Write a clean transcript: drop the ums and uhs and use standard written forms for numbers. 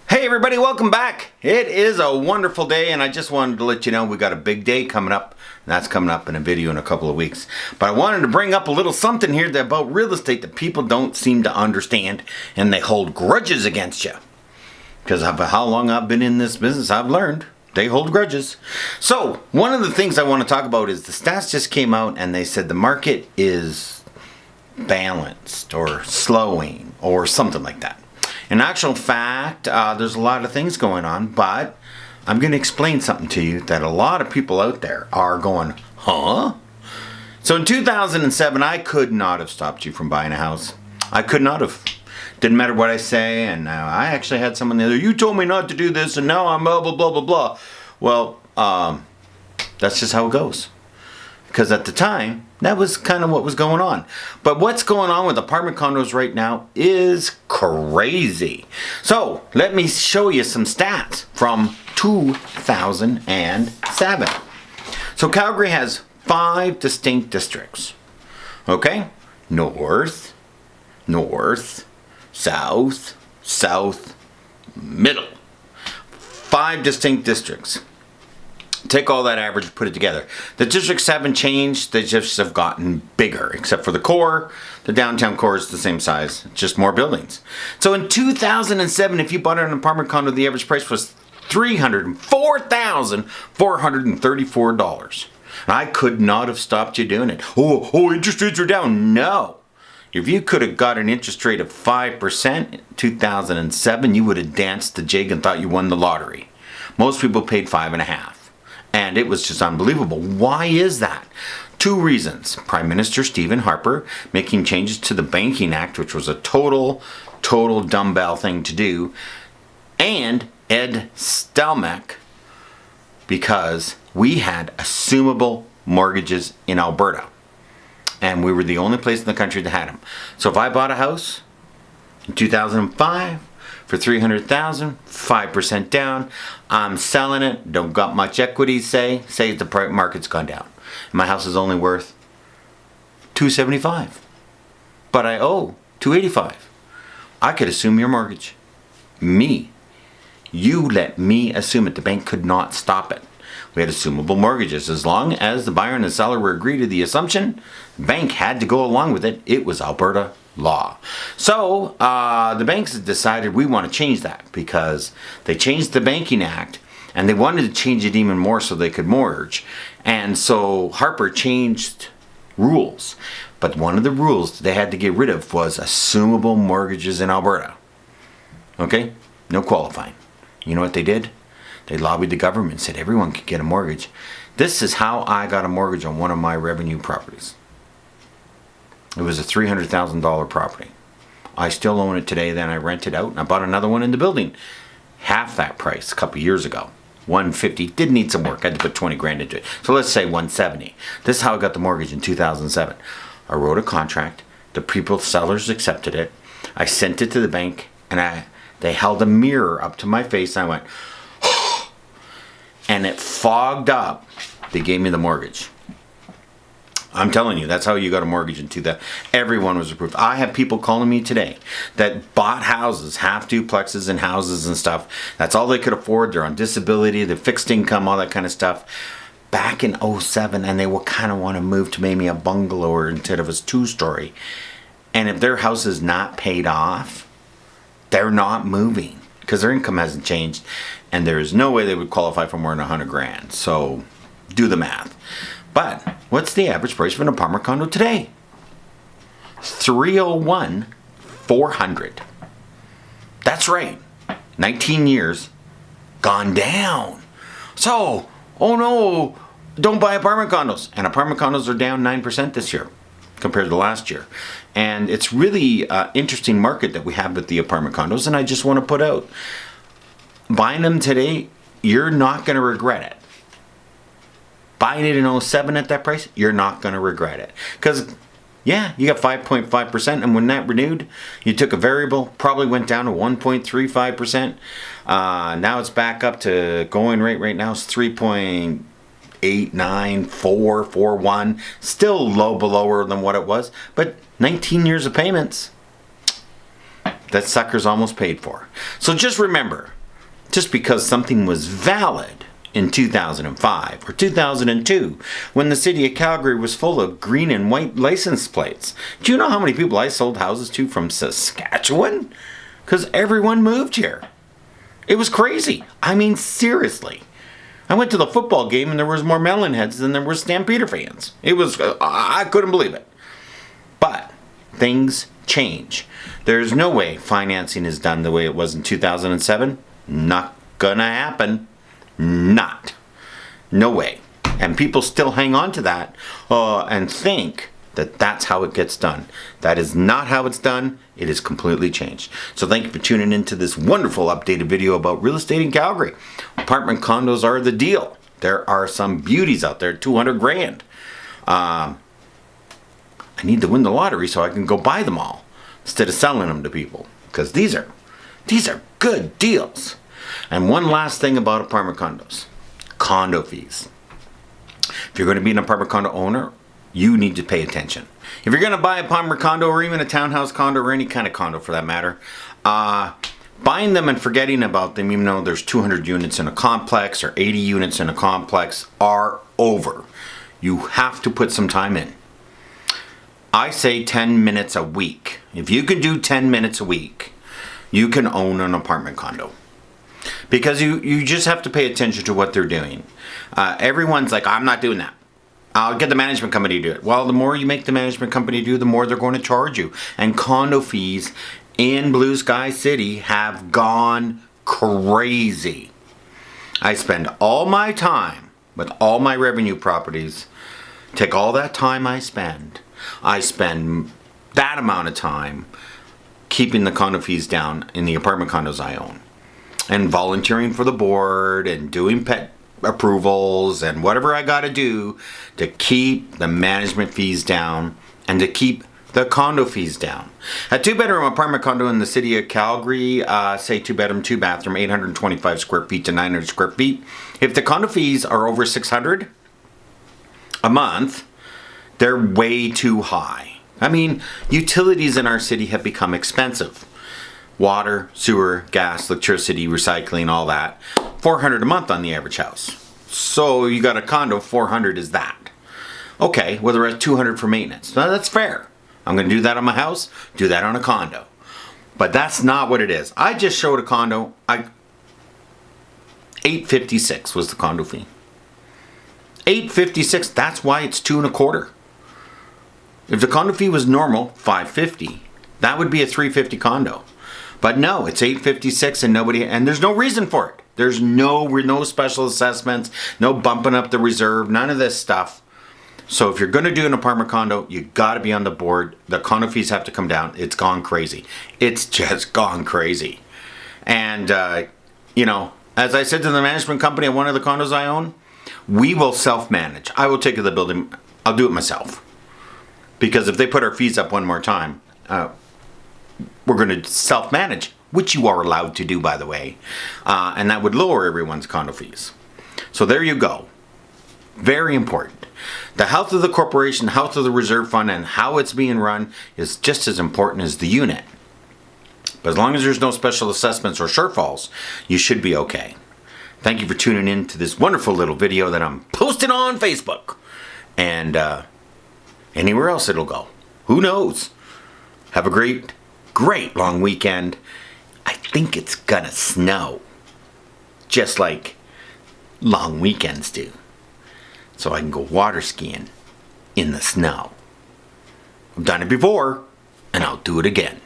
Hey everybody, welcome back. It is a wonderful day and I just wanted to let you know we got a big day coming up. And that's coming up in a video in a couple of weeks. But I wanted to bring up a little something here about real estate that people don't seem to understand, and they hold grudges against you. Because of how long I've been in this business, I've learned they hold grudges. So one of the things I want to talk about is the stats just came out and they said the market is balanced or slowing or something like that. In actual fact, there's a lot of things going on, but I'm going to explain something to you that a lot of people out there are going, huh? So in 2007, I could not have stopped you from buying a house. I could not have. Didn't matter what I say, and I actually had someone there, you told me not to do this, and now I'm blah, blah, blah, blah, blah. Well, that's just how it goes. Because at the time, that was kind of what was going on. But what's going on with apartment condos right now is crazy. So let me show you some stats from 2007. So Calgary has 5 distinct districts. Okay? North, south, middle. 5 distinct districts. Take all that average, put it together. The districts haven't changed, they just have gotten bigger, except for the core. The downtown core is the same size, just more buildings. So in 2007, if you bought an apartment condo, the average price was $304,434. I could not have stopped you doing it. Oh, interest rates are down. No. If you could have got an interest rate of 5% in 2007, you would have danced the jig and thought you won the lottery. Most people paid 5.5%. And it was just unbelievable. Why is that? 2 reasons. Prime Minister Stephen Harper making changes to the Banking Act, which was a total dumbbell thing to do. And Ed Stelmach, because we had assumable mortgages in Alberta. And we were the only place in the country that had them. So if I bought a house in 2005, for $300,000, 5% down. I'm selling it. Don't got much equity. Say the market's gone down. My house is only worth $275, but I owe $285. I could assume your mortgage. Me. You let me assume it. The bank could not stop it. We had assumable mortgages. As long as the buyer and the seller were agreed to the assumption, the bank had to go along with it. It was Alberta law. So the banks decided we want to change that because they changed the Banking Act and they wanted to change it even more so they could mortgage. And so Harper changed rules. But one of the rules they had to get rid of was assumable mortgages in Alberta. Okay? No qualifying. You know what they did? They lobbied the government and said everyone could get a mortgage. This is how I got a mortgage on one of my revenue properties. It was a $300,000 property. I still own it today, then I rent it out and I bought another one in the building. Half that price a couple years ago. $150, did need some work, I had to put 20 grand into it. So let's say $170. This is how I got the mortgage in 2007. I wrote a contract, the sellers accepted it, I sent it to the bank and they held a mirror up to my face and I went, and it fogged up. They gave me the mortgage. I'm telling you, that's how you got a mortgage in 2000. Everyone was approved. I have people calling me today that bought houses, half duplexes and houses and stuff. That's all they could afford. They're on disability, they're fixed income, all that kind of stuff. Back in 2007, and they will kind of want to move to maybe a bungalow or instead of a 2-story. And if their house is not paid off, they're not moving because their income hasn't changed. And there is no way they would qualify for more than $100,000. So do the math. But what's the average price of an apartment condo today? $301,400. That's right. 19 years gone down. So, oh no, don't buy apartment condos. And apartment condos are down 9% this year compared to last year. And it's really an interesting market that we have with the apartment condos. And I just want to put out, buying them today, you're not going to regret it. Buying it in 2007 at that price, you're not going to regret it. Because, yeah, you got 5.5%, and when that renewed, you took a variable, probably went down to 1.35%. Now it's back up to going rate right now is 3.89441. Still lower than what it was, but 19 years of payments. That sucker's almost paid for. So just remember, just because something was valid in 2005 or 2002 when the city of Calgary was full of green and white license plates. Do you know how many people I sold houses to from Saskatchewan? Because everyone moved here. It was crazy. I mean, seriously. I went to the football game and there was more Melonheads than there were Stampeder fans. It was, I couldn't believe it. But things change. There's no way financing is done the way it was in 2007. Not gonna happen. Not. No way. And people still hang on to that and think that that's how it gets done. That is not how it's done. It is completely changed. So thank you for tuning into this wonderful updated video about real estate in Calgary. Apartment condos are the deal. There are some beauties out there, 200 grand. I need to win the lottery so I can go buy them all instead of selling them to people, because these are good deals. And one last thing about apartment condos. Condo fees. If you're going to be an apartment condo owner, you need to pay attention. If you're going to buy an apartment condo or even a townhouse condo or any kind of condo for that matter, buying them and forgetting about them, even though there's 200 units in a complex or 80 units in a complex, are over. You have to put some time in. I say 10 minutes a week. If you can do 10 minutes a week, you can own an apartment condo. Because you just have to pay attention to what they're doing. Everyone's like, I'm not doing that. I'll get the management company to do it. Well, the more you make the management company do, the more they're going to charge you. And condo fees in Blue Sky City have gone crazy. I spend all my time with all my revenue properties. Take all that time I spend that amount of time keeping the condo fees down in the apartment condos I own. And volunteering for the board and doing pet approvals and whatever I got to do to keep the management fees down and to keep the condo fees down. A 2-bedroom apartment condo in the city of Calgary, say 2-bedroom, 2-bathroom, 825 square feet to 900 square feet. If the condo fees are over $600 a month, they're way too high. I mean, utilities in our city have become expensive. Water, sewer, gas, electricity, recycling, all that. $400 a month on the average house. So you got a condo, $400 is that. Okay, well the rest $200 for maintenance. Now that's fair. I'm going to do that on my house, do that on a condo. But that's not what it is. I just showed a condo. $856 was the condo fee. $856. That's why it's $2.25. If the condo fee was normal, $550, that would be a $350 condo. But no, it's $856 and there's no reason for it. There's no special assessments, no bumping up the reserve, none of this stuff. So if you're going to do an apartment condo, you got to be on the board. The condo fees have to come down. It's gone crazy. It's just gone crazy. And, as I said to the management company at one of the condos I own, we will self-manage. I will take the building. I'll do it myself. Because if they put our fees up one more time, we're going to self-manage, which you are allowed to do, by the way. And that would lower everyone's condo fees. So there you go. Very important. The health of the corporation, health of the reserve fund, and how it's being run is just as important as the unit. But as long as there's no special assessments or shortfalls, you should be okay. Thank you for tuning in to this wonderful little video that I'm posting on Facebook. And anywhere else it'll go. Who knows? Have a great long weekend. I think it's gonna snow. Just like long weekends do. So I can go water skiing in the snow. I've done it before, and I'll do it again.